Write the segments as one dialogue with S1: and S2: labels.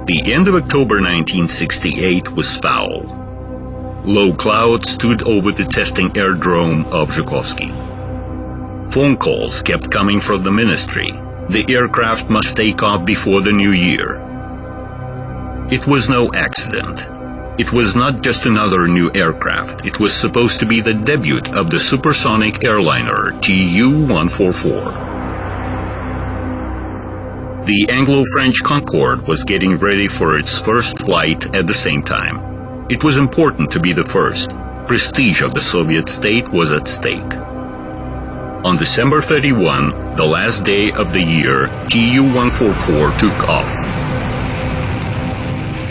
S1: The end of October 1968 was foul. Low clouds stood over the testing aerodrome of Zhukovsky. Phone calls kept coming from the ministry. The aircraft must take off before the new year. It was no accident. It was not just another new aircraft. It was supposed to be the debut of the supersonic airliner TU-144. The Anglo-French Concord was getting ready for its first flight at the same time. It was important to be the first. Prestige of the Soviet state was at stake. On December 31, the last day of the year, TU-144 took off.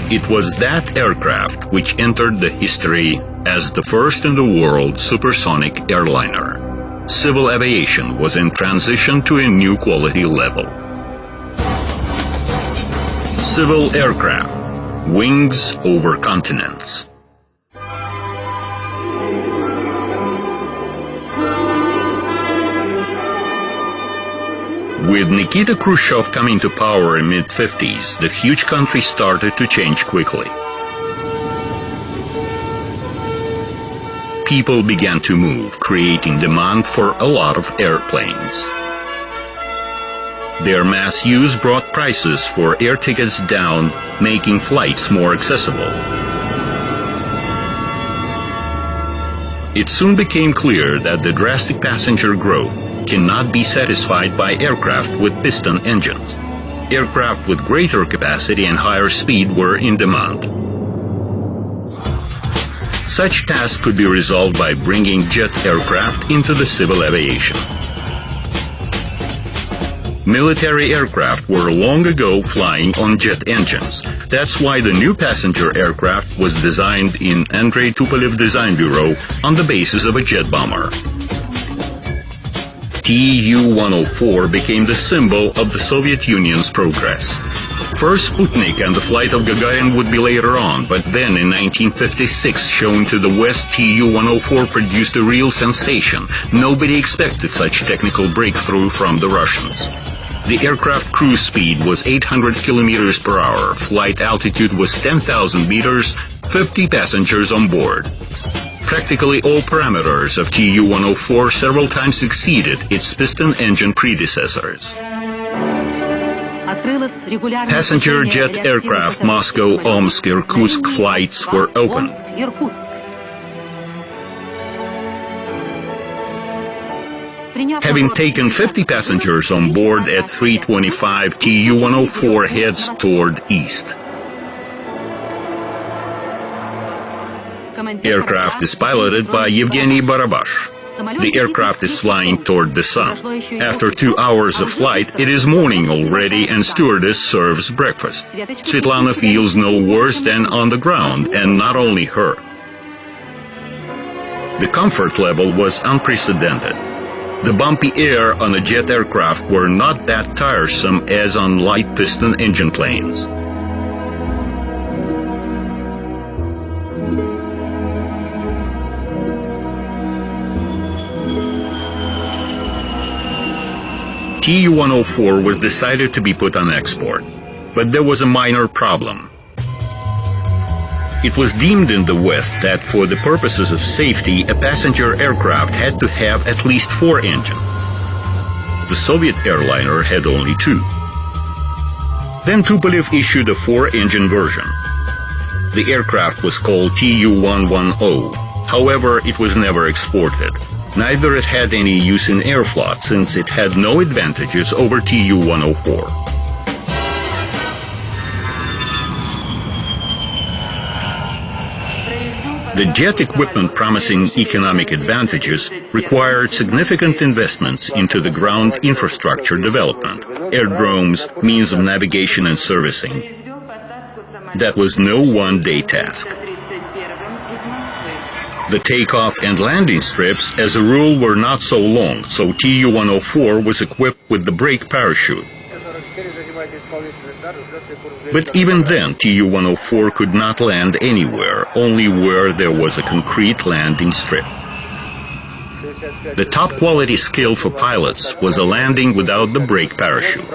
S1: It was that aircraft which entered the history as the first in the world supersonic airliner. Civil aviation was in transition to a new quality level. Civil aircraft, wings over continents. With Nikita Khrushchev coming to power in mid-50s, the huge country started to change quickly. People began to move, creating demand for a lot of airplanes. Their mass use brought prices for air tickets down, making flights more accessible. It soon became clear that the drastic passenger growth cannot be satisfied by aircraft with piston engines. Aircraft with greater capacity and higher speed were in demand. Such tasks could be resolved by bringing jet aircraft into the civil aviation. Military aircraft were long ago flying on jet engines. That's why the new passenger aircraft was designed in Andrei Tupolev Design Bureau on the basis of a jet bomber. TU-144 became the symbol of the Soviet Union's progress. First Sputnik and the flight of Gagarin would be later on, but then in 1956, shown to the West, TU-144 produced a real sensation. Nobody expected such technical breakthrough from the Russians. The aircraft cruise speed was 800 kilometers per hour, flight altitude was 10,000 meters, 50 passengers on board. Practically all parameters of TU-144 several times exceeded its piston engine predecessors. Passenger jet aircraft Moscow, Omsk, Irkutsk flights were open. Having taken 50 passengers on board at 3:25, TU-144 heads toward east. Aircraft is piloted by Yevgeny Barabash. The aircraft is flying toward the sun. After 2 hours of flight, it is morning already and stewardess serves breakfast. Svetlana feels no worse than on the ground, and not only her. The comfort level was unprecedented. The bumpy air on a jet aircraft were not that tiresome as on light piston engine planes. TU-144 was decided to be put on export, but there was a minor problem. It was deemed in the West that for the purposes of safety, a passenger aircraft had to have at least 4 engines. The Soviet airliner had only 2. Then Tupolev issued a 4-engine version. The aircraft was called TU-110. However, it was never exported. Neither it had any use in airfloat, since it had no advantages over TU-104. The jet equipment promising economic advantages required significant investments into the ground infrastructure development, aerodromes, means of navigation and servicing. That was no one-day task. The takeoff and landing strips, as a rule, were not so long, so TU-104 was equipped with the brake parachute. But even then, TU-104 could not land anywhere, only where there was a concrete landing strip. The top quality skill for pilots was a landing without the brake parachute.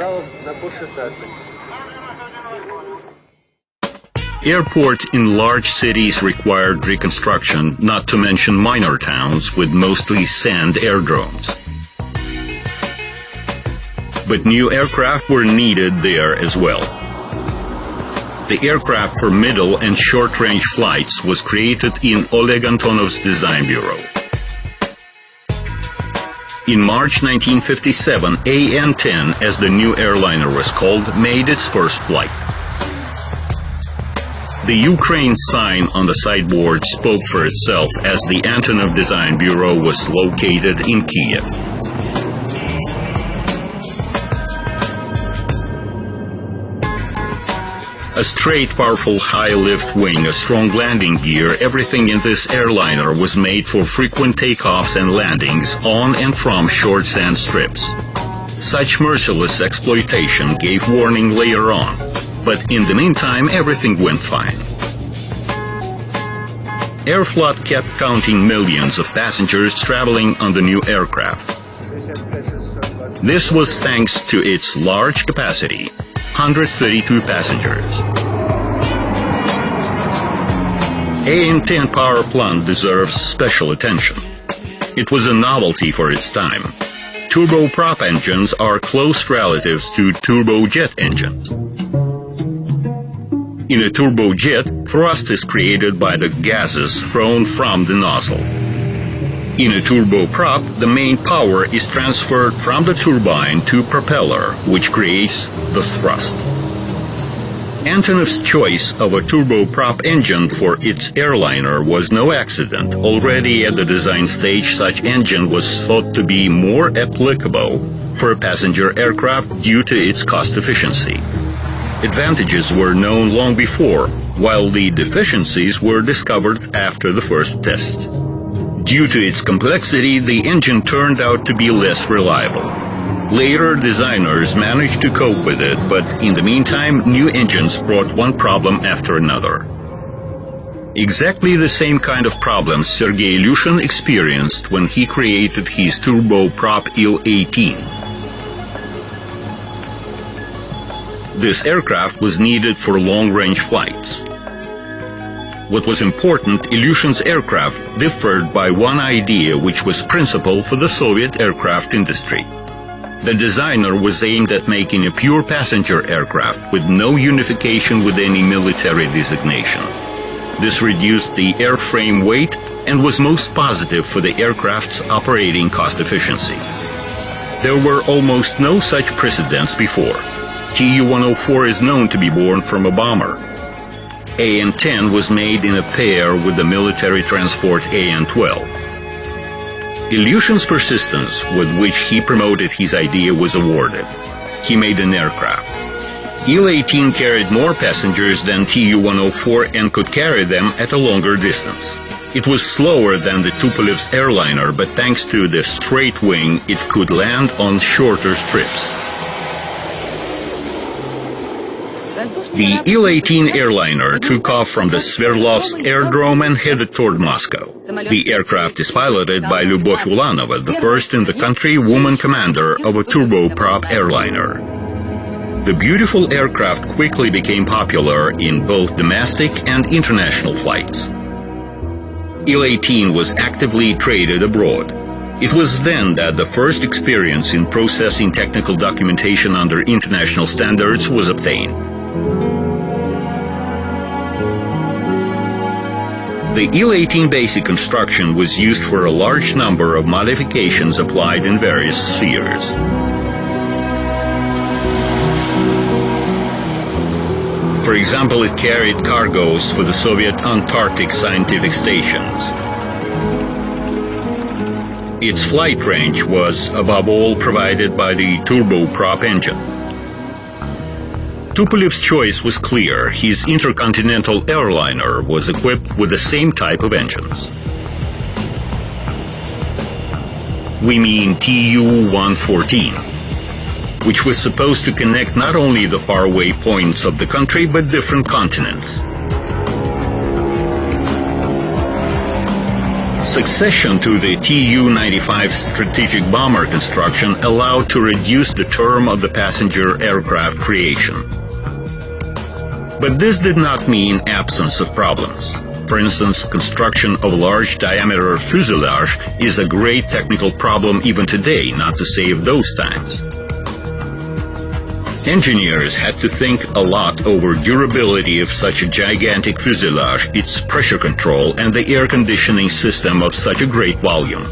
S1: Airports in large cities required reconstruction, not to mention minor towns with mostly sand aerodromes. But new aircraft were needed there as well. The aircraft for middle and short-range flights was created in Oleg Antonov's design bureau. In March 1957, AN-10, as the new airliner was called, made its first flight. The Ukraine sign on the sideboard spoke for itself, as the Antonov Design Bureau was located in Kiev. A straight, powerful high-lift wing, a strong landing gear, everything in this airliner was made for frequent takeoffs and landings on and from short sand strips. Such merciless exploitation gave warning later on, but in the meantime everything went fine. Aeroflot kept counting millions of passengers traveling on the new aircraft. This was thanks to its large capacity, 132 passengers. AN-10 power plant deserves special attention. It was a novelty for its time. Turboprop engines are close relatives to turbojet engines. In a turbojet, thrust is created by the gases thrown from the nozzle. In a turboprop, the main power is transferred from the turbine to propeller, which creates the thrust. Antonov's choice of a turboprop engine for its airliner was no accident. Already at the design stage, such engine was thought to be more applicable for a passenger aircraft due to its cost efficiency. Advantages were known long before, while the deficiencies were discovered after the first test. Due to its complexity, the engine turned out to be less reliable. Later designers managed to cope with it, but in the meantime, new engines brought one problem after another. Exactly the same kind of problems Sergei Ilyushin experienced when he created his turboprop Il-18. This aircraft was needed for long-range flights. What was important, Ilyushin's aircraft differed by one idea which was principal for the Soviet aircraft industry. The designer was aimed at making a pure passenger aircraft with no unification with any military designation. This reduced the airframe weight and was most positive for the aircraft's operating cost efficiency. There were almost no such precedents before. TU-144 is known to be born from a bomber. AN-10 was made in a pair with the military transport AN-12. Ilyushin's persistence with which he promoted his idea was awarded. He made an aircraft. Il-18 carried more passengers than TU-144 and could carry them at a longer distance. It was slower than the Tupolev's airliner, but thanks to the straight wing, it could land on shorter strips. The Il-18 airliner took off from the Sverdlovsk aerodrome and headed toward Moscow. The aircraft is piloted by Lyubov Ulanova, the first in the country woman commander of a turboprop airliner. The beautiful aircraft quickly became popular in both domestic and international flights. Il-18 was actively traded abroad. It was then that the first experience in processing technical documentation under international standards was obtained. The Il-18 basic construction was used for a large number of modifications applied in various spheres. For example, it carried cargoes for the Soviet Antarctic scientific stations. Its flight range was, above all, provided by the turboprop engine. Tupolev's choice was clear. His intercontinental airliner was equipped with the same type of engines. We mean TU-144, which was supposed to connect not only the faraway points of the country, but different continents. Succession to the Tu-95 strategic bomber construction allowed to reduce the term of the passenger aircraft creation. But this did not mean absence of problems. For instance, construction of large diameter fuselage is a great technical problem even today, not to say of those times. Engineers had to think a lot over durability of such a gigantic fuselage, its pressure control, and the air conditioning system of such a great volume.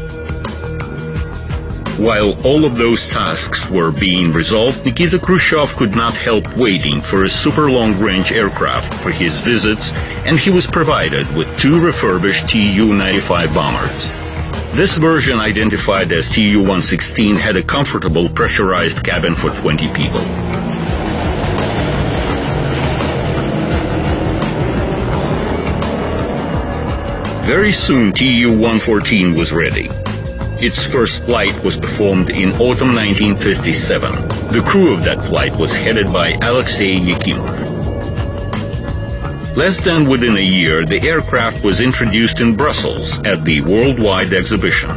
S1: While all of those tasks were being resolved, Nikita Khrushchev could not help waiting for a super long-range aircraft for his visits, and he was provided with two refurbished Tu-95 bombers. This version, identified as Tu-116, had a comfortable pressurized cabin for 20 people. Very soon Tu-114 was ready. Its first flight was performed in autumn 1957. The crew of that flight was headed by Alexei Yakimov. Less than within a year, the aircraft was introduced in Brussels at the worldwide exhibition.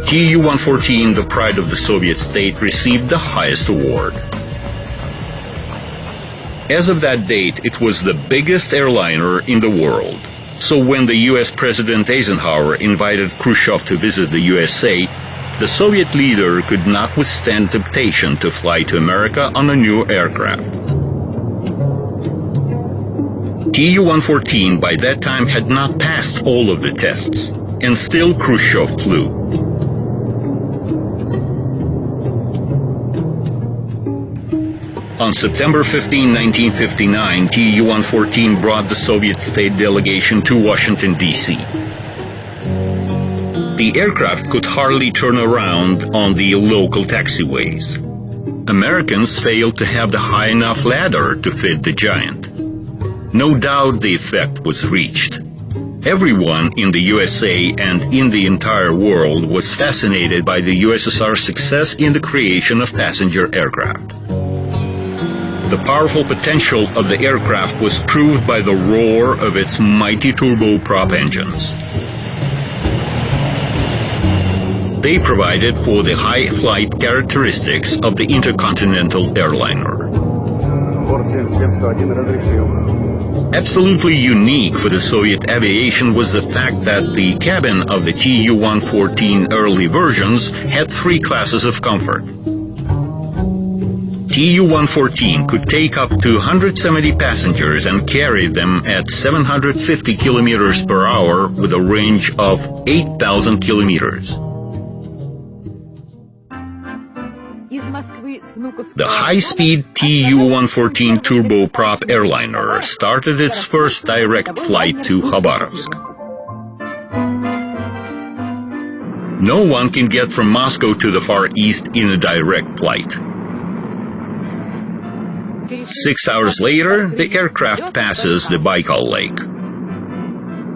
S1: Tu-114, the pride of the Soviet state, received the highest award. As of that date, it was the biggest airliner in the world. So when the U.S. President Eisenhower invited Khrushchev to visit the USA, the Soviet leader could not withstand temptation to fly to America on a new aircraft. Tu-114 by that time had not passed all of the tests, and still Khrushchev flew. On September 15, 1959, Tu-114 brought the Soviet state delegation to Washington, D.C. The aircraft could hardly turn around on the local taxiways. Americans failed to have the high enough ladder to fit the giant. No doubt the effect was reached. Everyone in the USA and in the entire world was fascinated by the USSR's success in the creation of passenger aircraft. The powerful potential of the aircraft was proved by the roar of its mighty turboprop engines. They provided for the high flight characteristics of the intercontinental airliner. Absolutely unique for the Soviet aviation was the fact that the cabin of the Tu-114 early versions had three classes of comfort. Tu-114 could take up to 170 passengers and carry them at 750 kilometers per hour with a range of 8,000 kilometers. The high-speed Tu-114 turboprop airliner started its first direct flight to Khabarovsk. No one can get from Moscow to the Far East in a direct flight. 6 hours later, the aircraft passes the Baikal Lake.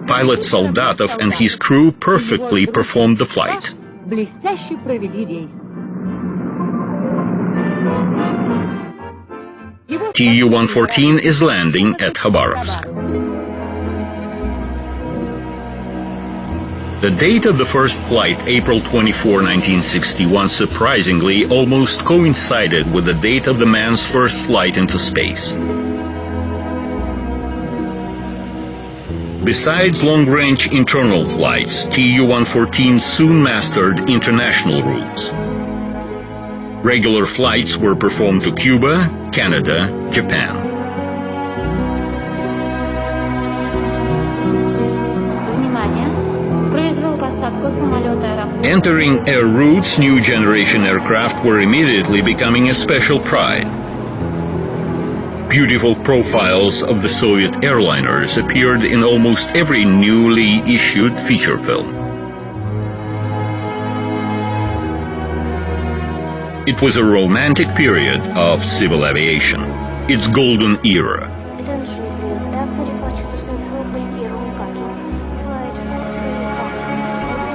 S1: Pilot Soldatov and his crew perfectly performed the flight. Tu-114 is landing at Khabarovsk. The date of the first flight, April 24, 1961, surprisingly almost coincided with the date of the man's first flight into space. Besides long-range internal flights, Tu-114 soon mastered international routes. Regular flights were performed to Cuba, Canada, Japan. Entering air routes, new generation aircraft were immediately becoming a special pride. Beautiful profiles of the Soviet airliners appeared in almost every newly issued feature film. It was a romantic period of civil aviation, its golden era.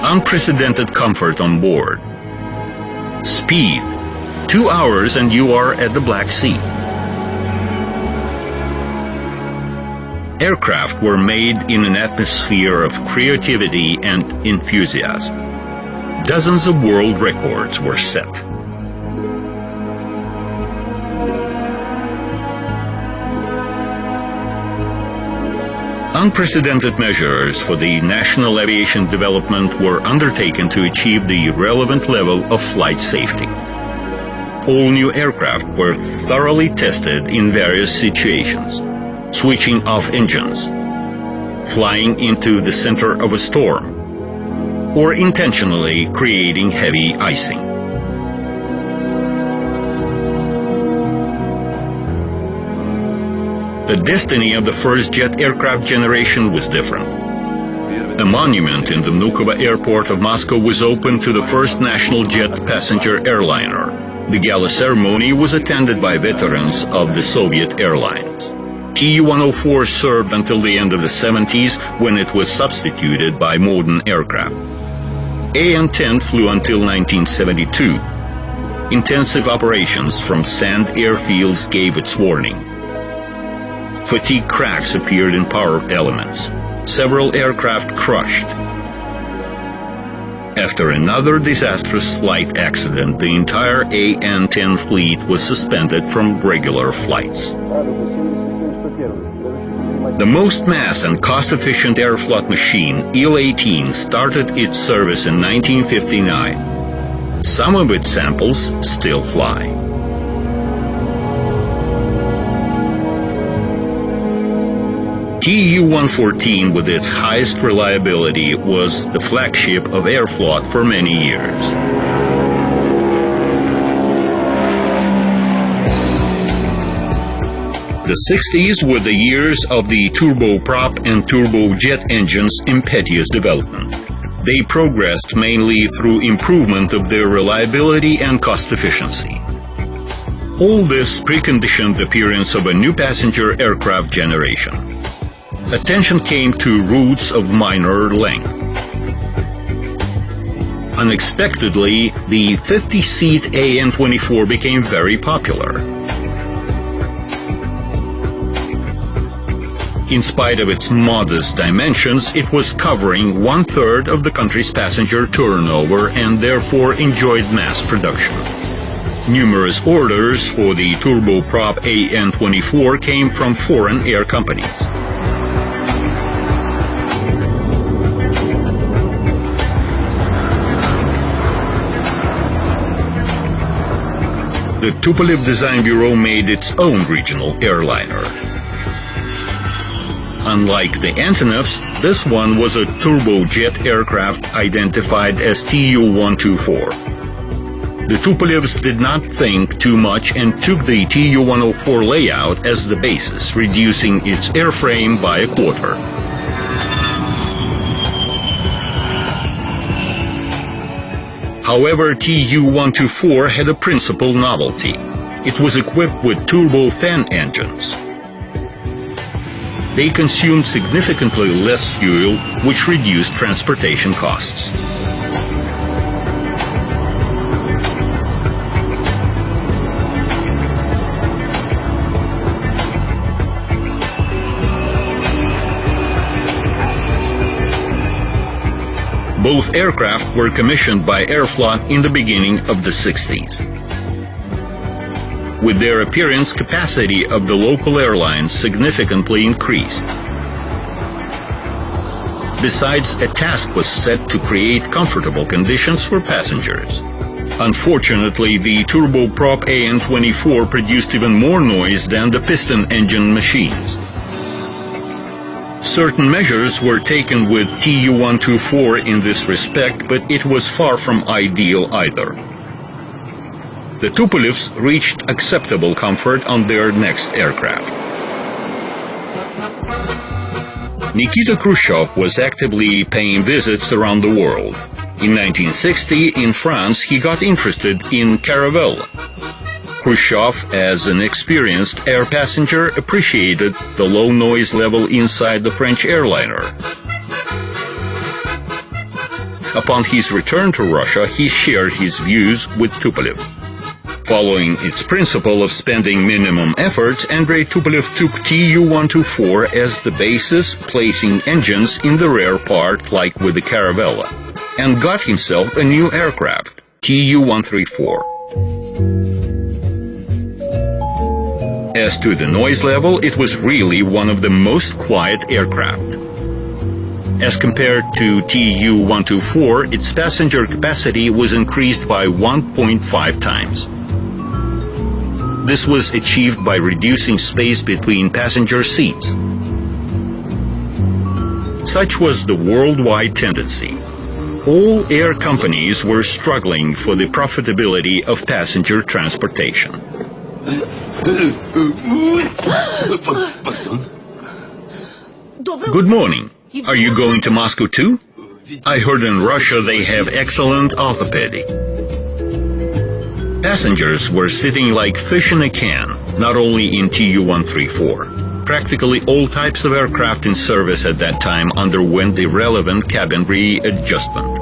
S1: Unprecedented comfort on board. Speed. 2 hours and you are at the Black Sea. Aircraft were made in an atmosphere of creativity and enthusiasm. Dozens of world records were set. Unprecedented measures for the national aviation development were undertaken to achieve the relevant level of flight safety. All new aircraft were thoroughly tested in various situations: switching off engines, flying into the center of a storm, or intentionally creating heavy icing. The destiny of the first jet aircraft generation was different. A monument in the Vnukovo airport of Moscow was opened to the first national jet passenger airliner. The gala ceremony was attended by veterans of the Soviet airlines. TU-144 served until the end of the 70s, when it was substituted by modern aircraft. AN-10 flew until 1972. Intensive operations from sand airfields gave its warning. Fatigue cracks appeared in power elements. Several aircraft crushed. After another disastrous flight accident, the entire AN-10 fleet was suspended from regular flights. The most mass and cost-efficient airfloat machine, Il-18, started its service in 1959. Some of its samples still fly. TU-114, with its highest reliability, was the flagship of airfloat for many years. The 60s were the years of the turboprop and turbojet engines' impetuous development. They progressed mainly through improvement of their reliability and cost efficiency. All this preconditioned the appearance of a new passenger aircraft generation. Attention came to routes of minor length. Unexpectedly, the 50-seat AN-24 became very popular. In spite of its modest dimensions, it was covering one-third of the country's passenger turnover and therefore enjoyed mass production. Numerous orders for the turboprop AN-24 came from foreign air companies. The Tupolev Design Bureau made its own regional airliner. Unlike the Antonovs, this one was a turbojet aircraft identified as TU-124. The Tupolevs did not think too much and took the TU-104 layout as the basis, reducing its airframe by a quarter. However, TU-124 had a principal novelty. It was equipped with turbofan engines. They consumed significantly less fuel, which reduced transportation costs. Both aircraft were commissioned by Aeroflot in the beginning of the 60s. With their appearance, capacity of the local airlines significantly increased. Besides, a task was set to create comfortable conditions for passengers. Unfortunately, the turboprop AN-24 produced even more noise than the piston engine machines. Certain measures were taken with TU-124 in this respect, but it was far from ideal either. The Tupolevs reached acceptable comfort on their next aircraft. Nikita Khrushchev was actively paying visits around the world. In 1960, in France, he got interested in Caravelle. Khrushchev, as an experienced air passenger, appreciated the low noise level inside the French airliner. Upon his return to Russia, he shared his views with Tupolev. Following its principle of spending minimum efforts, Andrei Tupolev took TU-124 as the basis, placing engines in the rear part like with the Caravelle, and got himself a new aircraft, TU-134. As to the noise level, it was really one of the most quiet aircraft. As compared to TU-144, its passenger capacity was increased by 1.5 times. This was achieved by reducing space between passenger seats. Such was the worldwide tendency. All air companies were struggling for the profitability of passenger transportation. Good morning. Are you going to Moscow too? I heard in Russia they have excellent orthopedic. Passengers were sitting like fish in a can, not only in TU-144. Practically all types of aircraft in service at that time underwent the relevant cabin readjustment.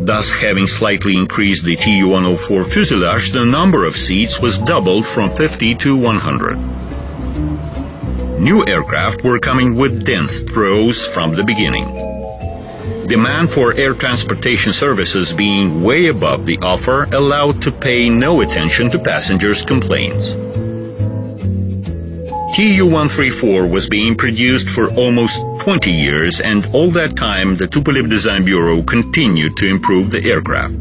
S1: Thus, having slightly increased the TU-104 fuselage, the number of seats was doubled from 50 to 100. New aircraft were coming with dense throws from the beginning. Demand for air transportation services being way above the offer allowed to pay no attention to passengers' complaints. TU-134 was being produced for almost 20 years, and all that time the Tupolev Design Bureau continued to improve the aircraft.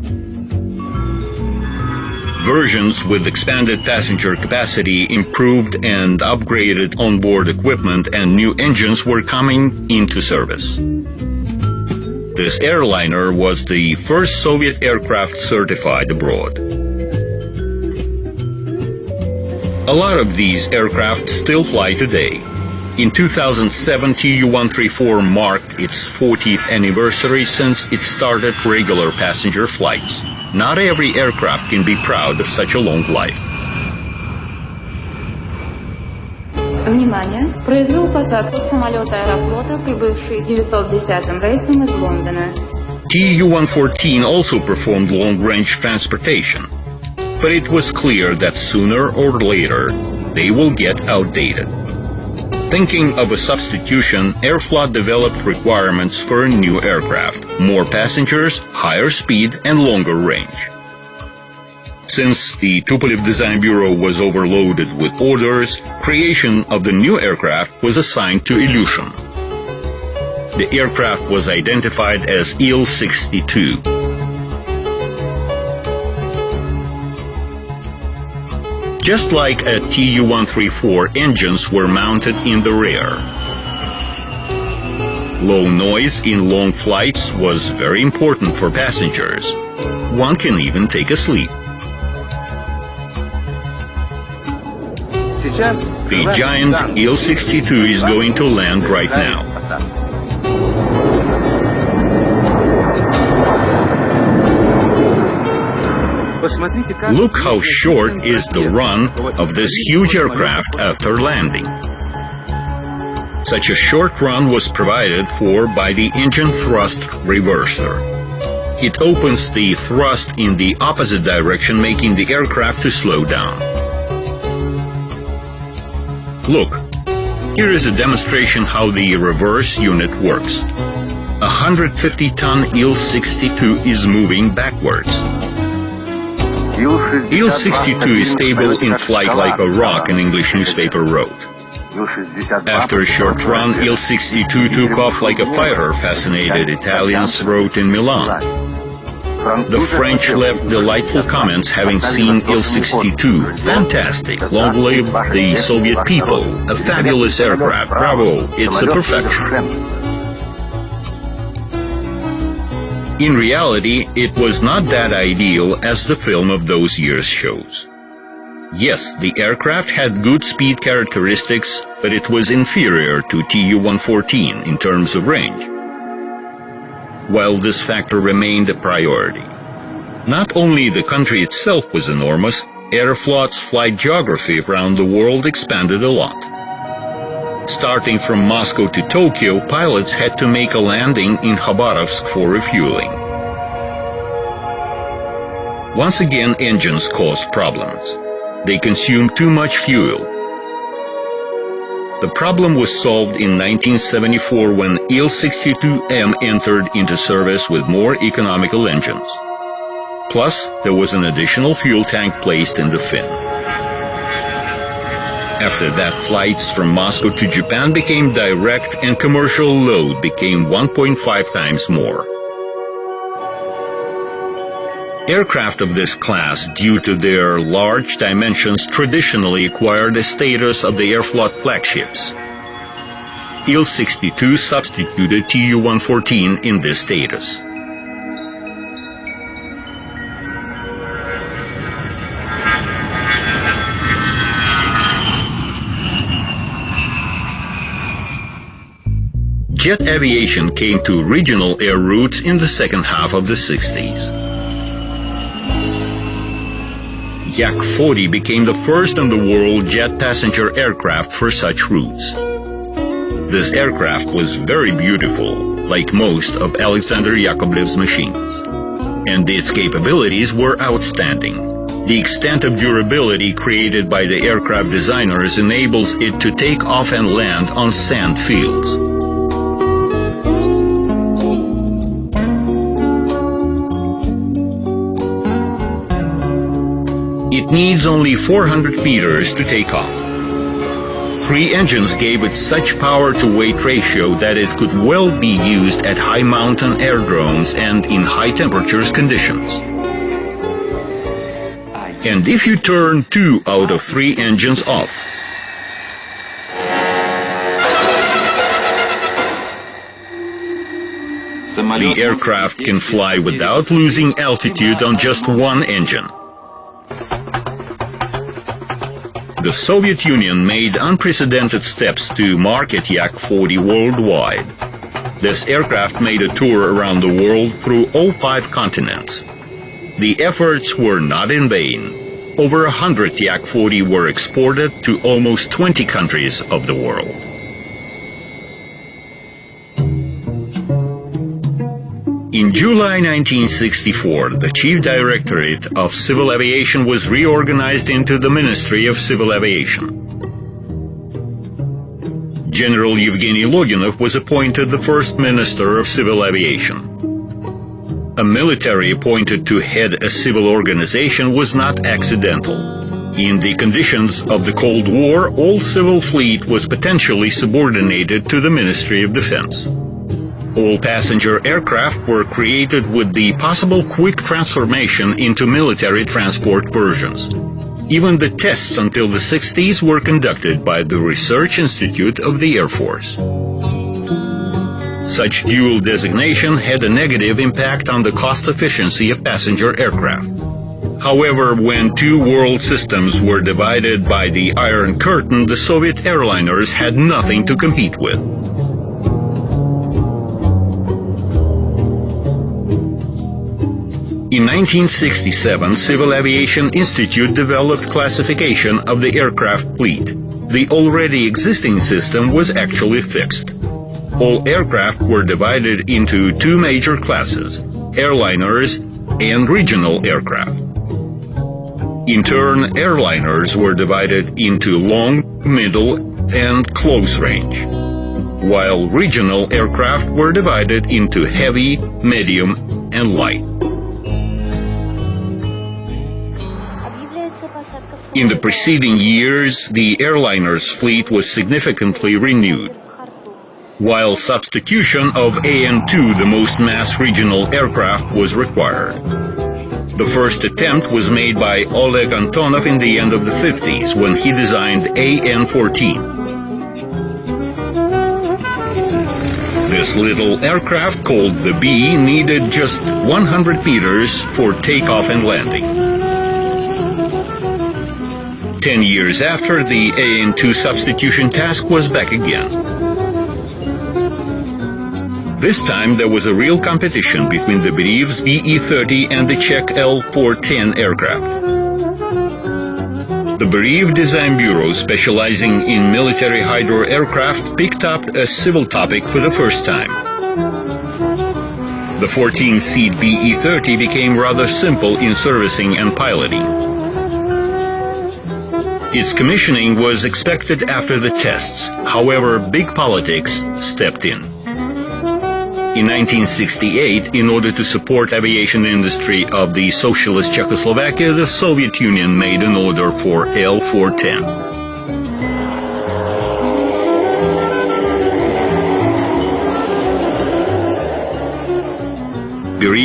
S1: Versions with expanded passenger capacity, improved and upgraded onboard equipment, and new engines were coming into service. This airliner was the first Soviet aircraft certified abroad. A lot of these aircraft still fly today. In 2007, TU-134 marked its 40th anniversary since it started regular passenger flights. Not every aircraft can be proud of such a long life.
S2: Внимание! Произвел посадку самолета аэрофлота, прибывший 910-м рейсом из Лондона.
S1: TU-114 also performed long-range transportation, but it was clear that sooner or later they will get outdated. Thinking of a substitution, Aeroflot developed requirements for a new aircraft: more passengers, higher speed, and longer range. Since the Tupolev Design Bureau was overloaded with orders, creation of the new aircraft was assigned to Ilyushin. The aircraft was identified as Il-62. Just like at TU-134, engines were mounted in the rear. Low noise in long flights was very important for passengers. One can even take a sleep. The giant Il-62 is going to land right now. Look how short is the run of this huge aircraft after landing. Such a short run was provided for by the engine thrust reverser. It opens the thrust in the opposite direction, making the aircraft to slow down. Look, here is a demonstration how the reverse unit works. A 150-ton Il-62 is moving backwards. Il-62 is stable in flight like a rock, an English newspaper wrote. After a short run, Il-62 took off like a fighter, fascinated Italians wrote in Milan. The French left delightful comments having seen Il-62. Fantastic, long live the Soviet people, a fabulous aircraft, bravo, it's a perfection. In reality, it was not that ideal as the film of those years shows. Yes, the aircraft had good speed characteristics, but it was inferior to TU-114 in terms of range. While this factor remained a priority. Not only the country itself was enormous, Aeroflot's flight geography around the world expanded a lot. Starting from Moscow to Tokyo, pilots had to make a landing in Khabarovsk for refueling. Once again, engines caused problems. They consumed too much fuel. The problem was solved in 1974 when Il-62M entered into service with more economical engines. Plus, there was an additional fuel tank placed in the fin. After that, flights from Moscow to Japan became direct and commercial load became 1.5 times more. Aircraft of this class, due to their large dimensions, traditionally acquired the status of the airfloat flagships. Il-62 substituted TU-114 in this status. Jet aviation came to regional air routes in the second half of the 60s. Yak-40 became the first in the world jet passenger aircraft for such routes. This aircraft was very beautiful, like most of Alexander Yakovlev's machines, and its capabilities were outstanding. The extent of durability created by the aircraft designers enables it to take off and land on sand fields. It needs only 400 meters to take off. 3 engines gave it such power-to-weight ratio that it could well be used at high mountain aerodromes and in high-temperatures conditions. And if you turn 2 out of 3 engines off, the aircraft can fly without losing altitude on just 1 engine. The Soviet Union made unprecedented steps to market Yak-40 worldwide. This aircraft made a tour around the world through all 5 continents. The efforts were not in vain. Over 100 Yak-40 were exported to almost 20 countries of the world. In July 1964, the Chief Directorate of Civil Aviation was reorganized into the Ministry of Civil Aviation. General Yevgeny Loginov was appointed the first Minister of Civil Aviation. A military appointed to head a civil organization was not accidental. In the conditions of the Cold War, all civil fleet was potentially subordinated to the Ministry of Defense. All passenger aircraft were created with the possible quick transformation into military transport versions. Even the tests until the 60s were conducted by the Research Institute of the Air Force. Such dual designation had a negative impact on the cost efficiency of passenger aircraft. However, when 2 world systems were divided by the Iron Curtain, the Soviet airliners had nothing to compete with. In 1967, Civil Aviation Institute developed classification of the aircraft fleet. The already existing system was actually fixed. All aircraft were divided into 2 major classes, airliners and regional aircraft. In turn, airliners were divided into long, middle, and close range, while regional aircraft were divided into heavy, medium, and light. In the preceding years, the airliners' fleet was significantly renewed, while substitution of AN-2, the most mass regional aircraft, was required. The first attempt was made by Oleg Antonov in the end of the 50s, when he designed AN-14. This little aircraft, called the B, needed just 100 meters for takeoff and landing. 10 years after, the AN-2 substitution task was back again. This time there was a real competition between the Beriyev's BE-30 and the Czech L-410 aircraft. The Beriyev Design Bureau, specializing in military hydro aircraft, picked up a civil topic for the first time. The 14-seat BE-30 became rather simple in servicing and piloting. Its commissioning was expected after the tests. However, big politics stepped in. In 1968, in order to support aviation industry of the socialist Czechoslovakia, the Soviet Union made an order for L-410.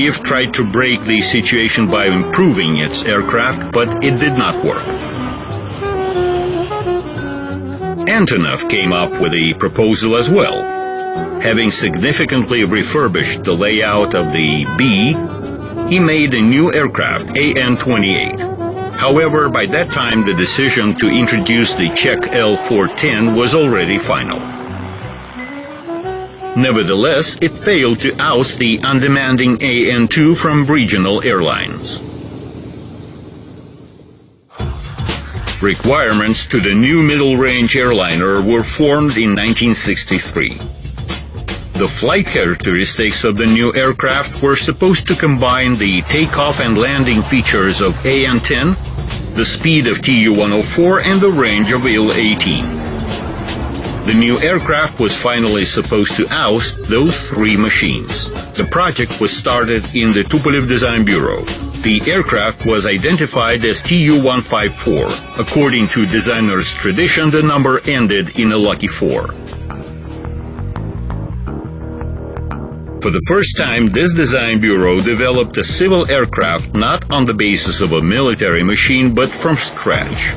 S1: Kiev tried to break the situation by improving its aircraft, but it did not work. Antonov came up with a proposal as well. Having significantly refurbished the layout of the B, he made a new aircraft, AN-28. However, by that time the decision to introduce the Czech L-410 was already final. Nevertheless, it failed to oust the undemanding AN-2 from regional airlines. Requirements to the new middle-range airliner were formed in 1963. The flight characteristics of the new aircraft were supposed to combine the takeoff and landing features of AN-10, the speed of TU-144, and the range of IL-18. The new aircraft was finally supposed to oust those three machines. The project was started in the Tupolev Design Bureau. The aircraft was identified as TU-154. According to designers' tradition, the number ended in a lucky 4. For the first time, this design bureau developed a civil aircraft not on the basis of a military machine, but from scratch.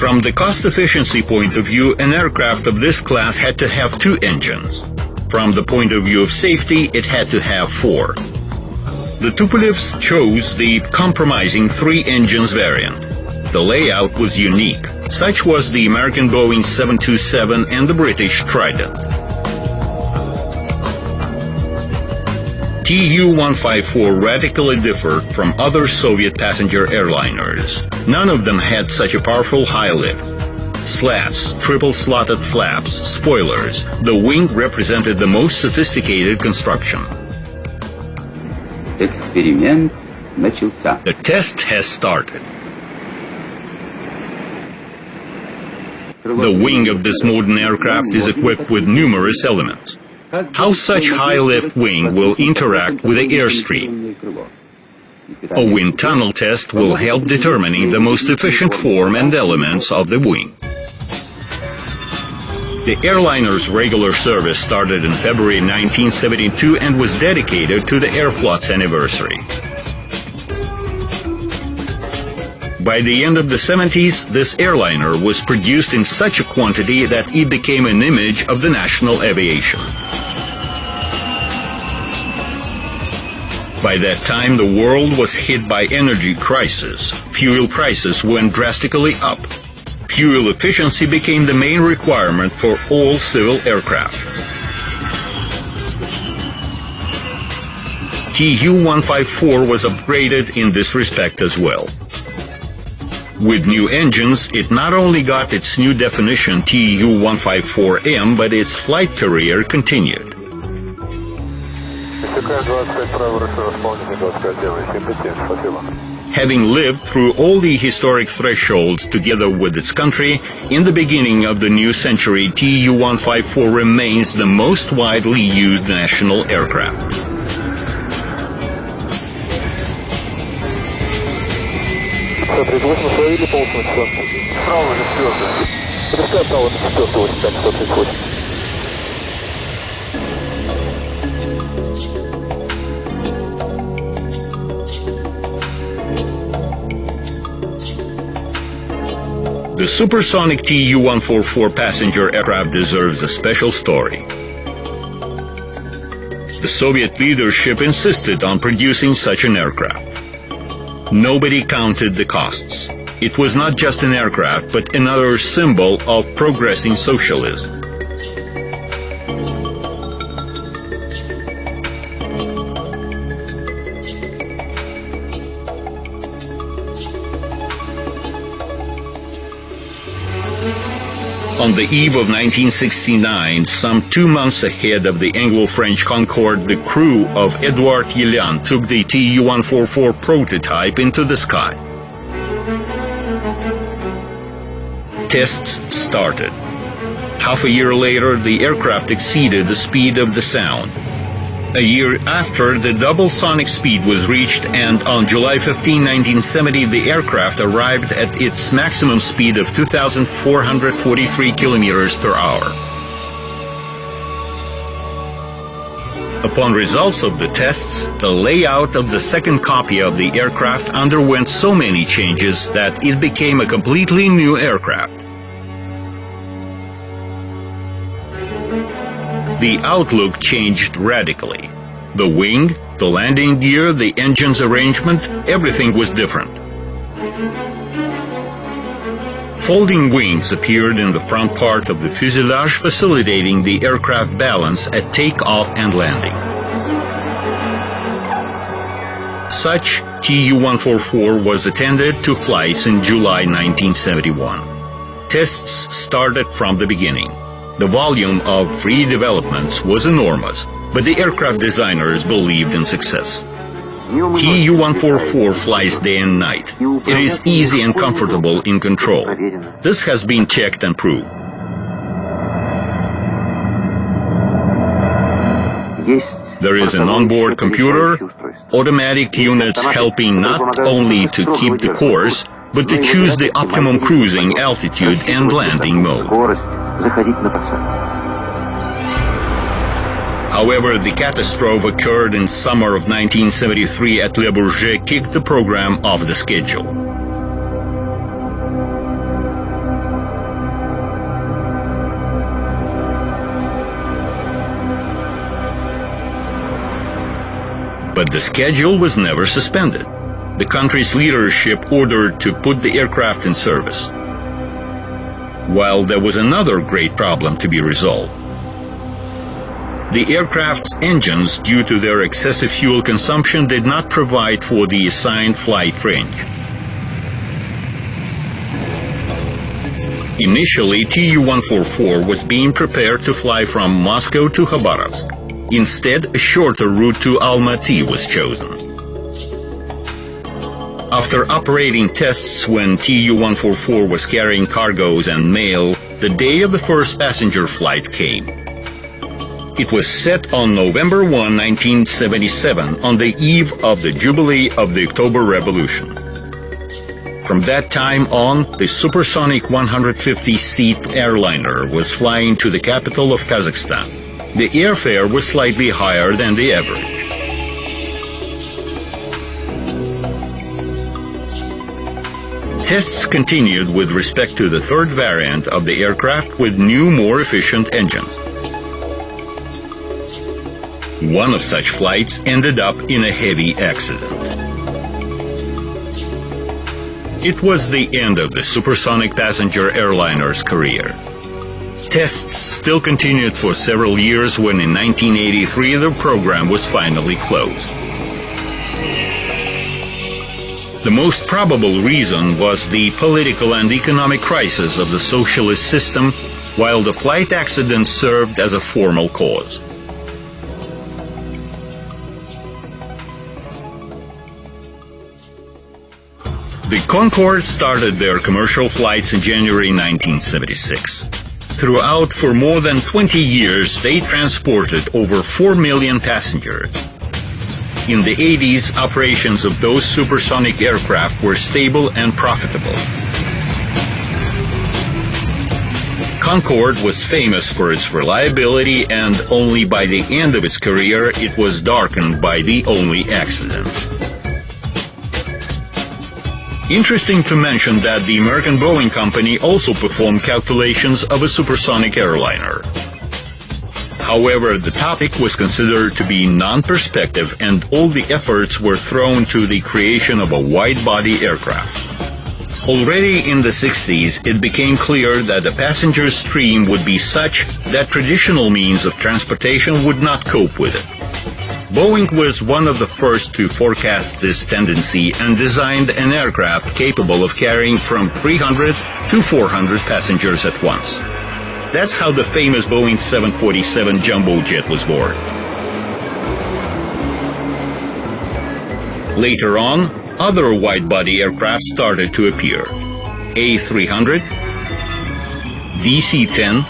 S1: From the cost efficiency point of view, an aircraft of this class had to have 2 engines. From the point of view of safety, it had to have 4. The Tupolevs chose the compromising 3 engines variant. The layout was unique. Such was the American Boeing 727 and the British Trident. TU-154 radically differed from other Soviet passenger airliners. None of them had such a powerful high lift. Slats, triple-slotted flaps, spoilers. The wing represented the most sophisticated construction.
S3: Эксперимент начался.
S1: The test has started. The wing of this modern aircraft is equipped with numerous elements. How such high-lift wing will interact with the airstream? A wind tunnel test will help determining the most efficient form and elements of the wing. The airliner's regular service started in February 1972 and was dedicated to the Airflot's anniversary. By the end of the 70s, this airliner was produced in such a quantity that it became an image of the national aviation. By that time, the world was hit by energy crisis. Fuel prices went drastically up. Fuel efficiency became the main requirement for all civil aircraft. TU-154 was upgraded in this respect as well. With new engines, it not only got its new definition TU-154M, but its flight career continued. Having lived through all the historic thresholds together with its country, in the beginning of the new century, TU-154 remains the most widely used national aircraft. The supersonic TU-144 passenger aircraft deserves a special story. The Soviet leadership insisted on producing such an aircraft. Nobody counted the costs. It was not just an aircraft, but another symbol of progressing socialism. On the eve of 1969, some 2 months ahead of the Anglo-French Concord, the crew of Edouard Yelian took the TU-144 prototype into the sky. Tests started. Half a year later, the aircraft exceeded the speed of the sound. A year after, the double sonic speed was reached, and on July 15, 1970, the aircraft arrived at its maximum speed of 2,443 kilometers per hour. Upon results of the tests, the layout of the second copy of the aircraft underwent so many changes that it became a completely new aircraft. The outlook changed radically. The wing, the landing gear, the engine's arrangement, everything was different. Folding wings appeared in the front part of the fuselage, facilitating the aircraft balance at takeoff and landing. Such TU-144 was attended to flights in July 1971. Tests started from the beginning. The volume of free developments was enormous, but the aircraft designers believed in success. TU-144 flies day and night. It is easy and comfortable in control. This has been checked and proved. There is an onboard computer, automatic units helping not only to keep the course, but to choose the optimum cruising altitude and landing mode. However, the catastrophe occurred in summer of 1973 at Le Bourget kicked the program off the schedule. But the schedule was never suspended. The country's leadership ordered to put the aircraft in service. While there was another great problem to be resolved. The aircraft's engines, due to their excessive fuel consumption, did not provide for the assigned flight range. Initially, TU-144 was being prepared to fly from Moscow to Khabarovsk. Instead, a shorter route to Almaty was chosen. After operating tests when TU-144 was carrying cargoes and mail, the day of the first passenger flight came. It was set on November 1, 1977, on the eve of the Jubilee of the October Revolution. From that time on, the supersonic 150-seat airliner was flying to the capital of Kazakhstan. The airfare was slightly higher than the average. Tests continued with respect to the third variant of the aircraft with new, more efficient engines. One of such flights ended up in a heavy accident. It was the end of the supersonic passenger airliner's career. Tests still continued for several years when in 1983 the program was finally closed. The most probable reason was the political and economic crisis of the socialist system, while the flight accident served as a formal cause. The Concord started their commercial flights in January 1976. Throughout, for more than 20 years, they transported over 4 million passengers. In the 80s, operations of those supersonic aircraft were stable and profitable. Concord was famous for its reliability, and only by the end of its career it was darkened by the only accident. Interesting to mention that the American Boeing company also performed calculations of a supersonic airliner. However, the topic was considered to be non-perspective, and all the efforts were thrown to the creation of a wide-body aircraft. Already in the 60s, it became clear that the passenger stream would be such that traditional means of transportation would not cope with it. Boeing was one of the first to forecast this tendency and designed an aircraft capable of carrying from 300 to 400 passengers at once. That's how the famous Boeing 747 jumbo jet was born. Later on, other wide-body aircraft started to appear. A300, DC-10,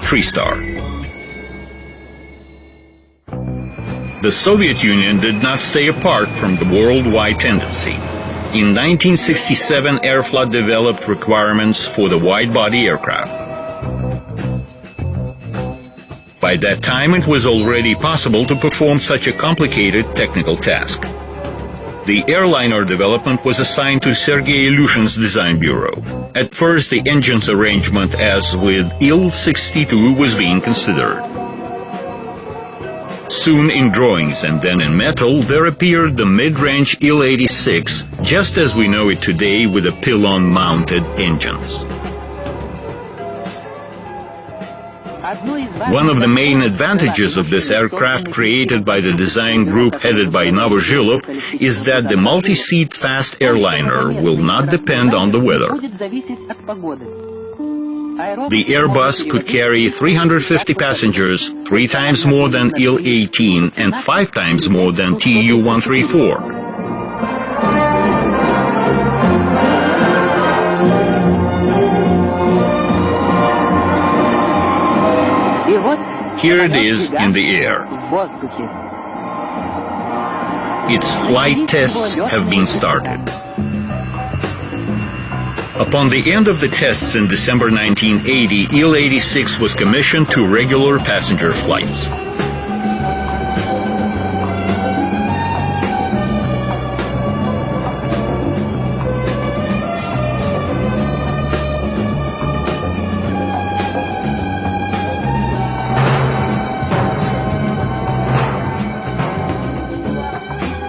S1: TriStar. The Soviet Union did not stay apart from the worldwide tendency. In 1967, Aeroflot developed requirements for the wide-body aircraft. By that time, it was already possible to perform such a complicated technical task. The airliner development was assigned to Sergei Ilyushin's design bureau. At first, the engine's arrangement, as with Il-62, was being considered. Soon in drawings and then in metal, there appeared the mid-range Il-86, just as we know it today, with the pylon-mounted engines. One of the main advantages of this aircraft, created by the design group headed by Novozhilov, is that the multi-seat fast airliner will not depend on the weather. The Airbus could carry 350 passengers, 3 times more than Il-18 and 5 times more than TU-144. Here it is in the air. Its flight tests have been started. Upon the end of the tests in December 1980, Il-86 was commissioned to regular passenger flights.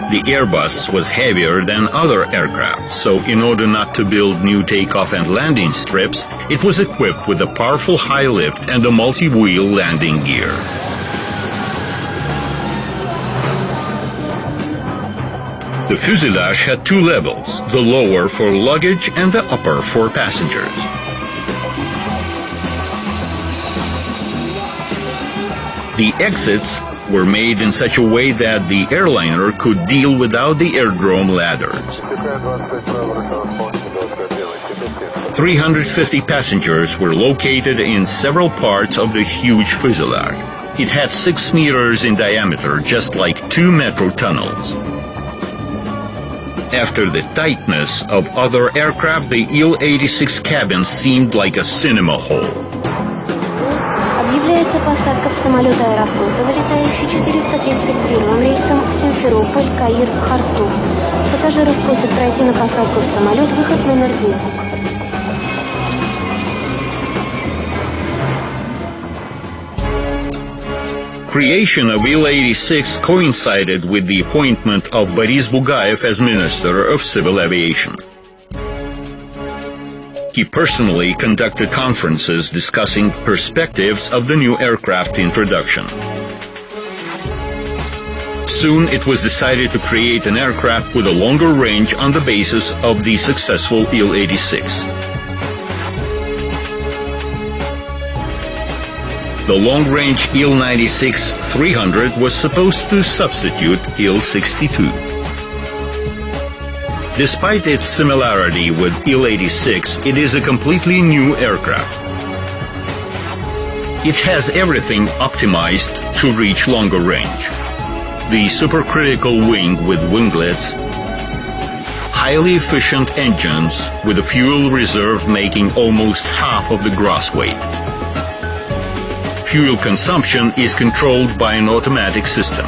S1: The Airbus was heavier than other aircraft, so in order not to build new takeoff and landing strips, it was equipped with a powerful high lift and a multi-wheel landing gear. The fuselage had 2 levels, the lower for luggage and the upper for passengers. The exits were made in such a way that the airliner could deal without the aerodrome ladders. 350 passengers were located in several parts of the huge fuselage. It had 6 meters in diameter, just like 2 metro tunnels. After the tightness of other aircraft, the Il-86 cabin seemed like a cinema hall.
S4: Объявляется посадка в самолет аэрофлота, вылетающий 431 рейсом Симферополь, Каир, Хартум. Пассажиров просят пройти на посадку в самолет, выход номер 10.
S1: Creation of Il-86 coincided with the appointment of Boris Bugayev as Minister of Civil Aviation. He personally conducted conferences discussing perspectives of the new aircraft in production. Soon it was decided to create an aircraft with a longer range on the basis of the successful Il-86. The long-range Il-96-300 was supposed to substitute Il-62. Despite its similarity with Il-86, it is a completely new aircraft. It has everything optimized to reach longer range. The supercritical wing with winglets, highly efficient engines with a fuel reserve making almost half of the gross weight. Fuel consumption is controlled by an automatic system.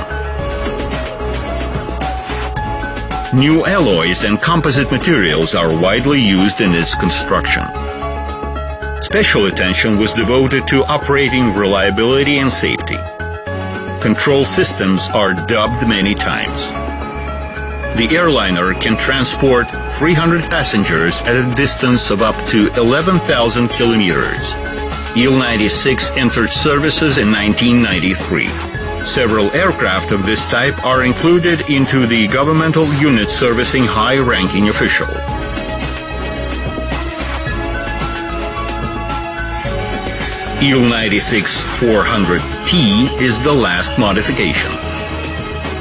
S1: New alloys and composite materials are widely used in its construction. Special attention was devoted to operating reliability and safety. Control systems are dubbed many times. The airliner can transport 300 passengers at a distance of up to 11,000 kilometers. Il-96 entered services in 1993. Several aircraft of this type are included into the governmental unit servicing high-ranking officials. Il-96-400T is the last modification.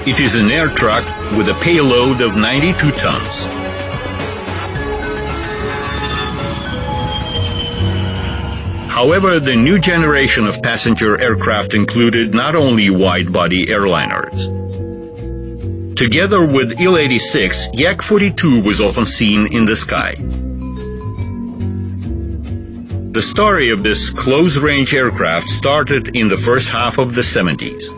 S1: It is an air truck with a payload of 92 tons. However, the new generation of passenger aircraft included not only wide-body airliners. Together with Il-86, Yak-42 was often seen in the sky. The story of this close-range aircraft started in the first half of the 70s.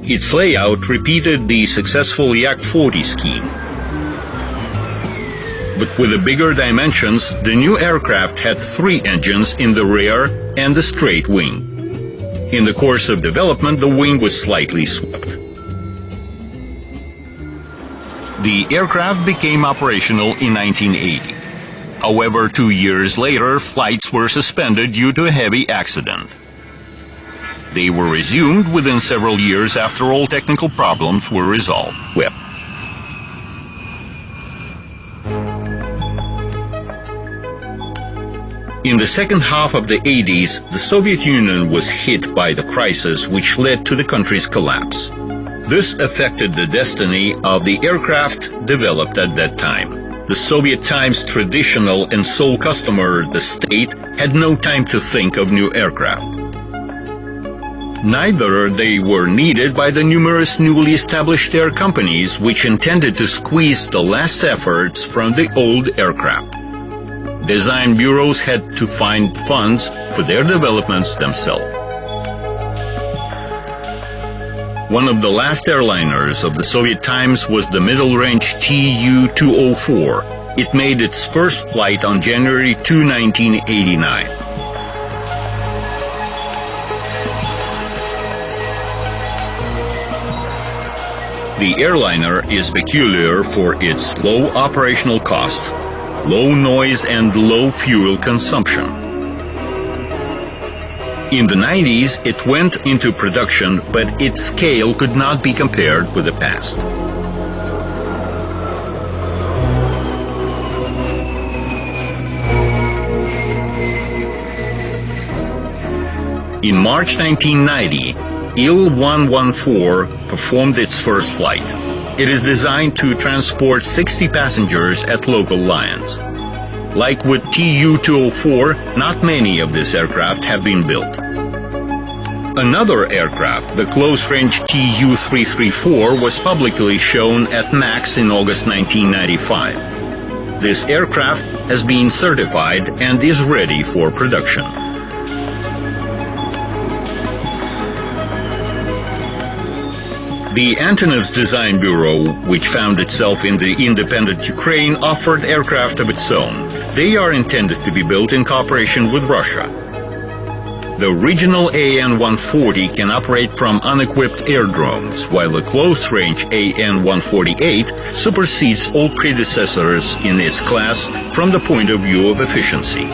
S1: Its layout repeated the successful Yak-40 scheme. But with the bigger dimensions, the new aircraft had 3 engines in the rear and a straight wing. In the course of development, the wing was slightly swept. The aircraft became operational in 1980. However, 2 years later, flights were suspended due to a heavy accident. They were resumed within several years after all technical problems were resolved. Well, in the second half of the 80s, the Soviet Union was hit by the crisis which led to the country's collapse. This affected the destiny of the aircraft developed at that time. The Soviet Times' traditional and sole customer, the state, had no time to think of new aircraft. Neither they were needed by the numerous newly established air companies which intended to squeeze the last efforts from the old aircraft. Design bureaus had to find funds for their developments themselves. One of the last airliners of the Soviet times was the middle-range TU-204. It made its first flight on January 2, 1989. The airliner is peculiar for its low operational cost, low noise and low fuel consumption. In the 90s, it went into production, but its scale could not be compared with the past. In March 1990, Il-114 performed its first flight. It is designed to transport 60 passengers at local lines. Like with TU-204, not many of these aircraft have been built. Another aircraft, the close-range TU-334, was publicly shown at MAX in August 1995. This aircraft has been certified and is ready for production. The Antonov's Design Bureau, which found itself in the independent Ukraine, offered aircraft of its own. They are intended to be built in cooperation with Russia. The regional AN-140 can operate from unequipped aerodromes, while the close-range AN-148 supersedes all predecessors in its class from the point of view of efficiency.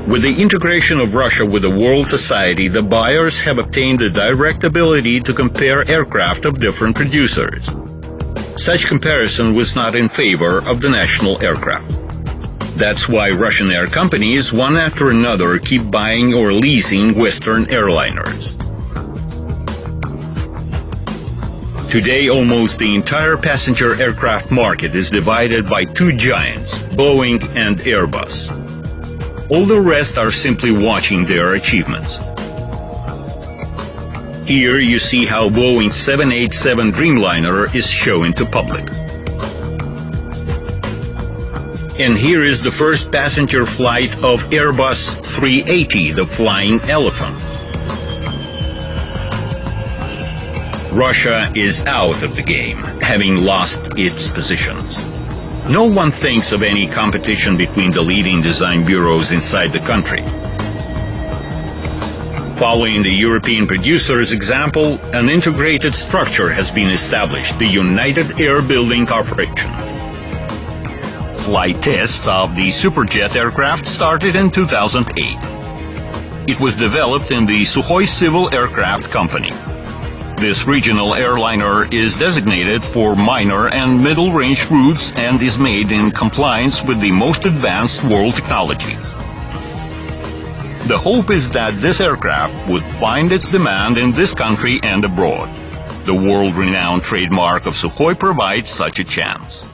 S1: With the integration of Russia with the world society, the buyers have obtained the direct ability to compare aircraft of different producers. Such comparison was not in favor of the national aircraft. That's why Russian air companies, one after another, keep buying or leasing Western airliners. Today, almost the entire passenger aircraft market is divided by 2 giants, Boeing and Airbus. All the rest are simply watching their achievements. Here you see how Boeing 787 Dreamliner is shown to public. And here is the first passenger flight of Airbus 380, the Flying Elephant. Russia is out of the game, having lost its positions. No one thinks of any competition between the leading design bureaus inside the country. Following the European producer's example, an integrated structure has been established, the United Air Building Corporation. Flight tests of the Superjet aircraft started in 2008. It was developed in the Sukhoi Civil Aircraft Company. This regional airliner is designated for minor and middle-range routes and is made in compliance with the most advanced world technology. The hope is that this aircraft would find its demand in this country and abroad. The world-renowned trademark of Sukhoi provides such a chance.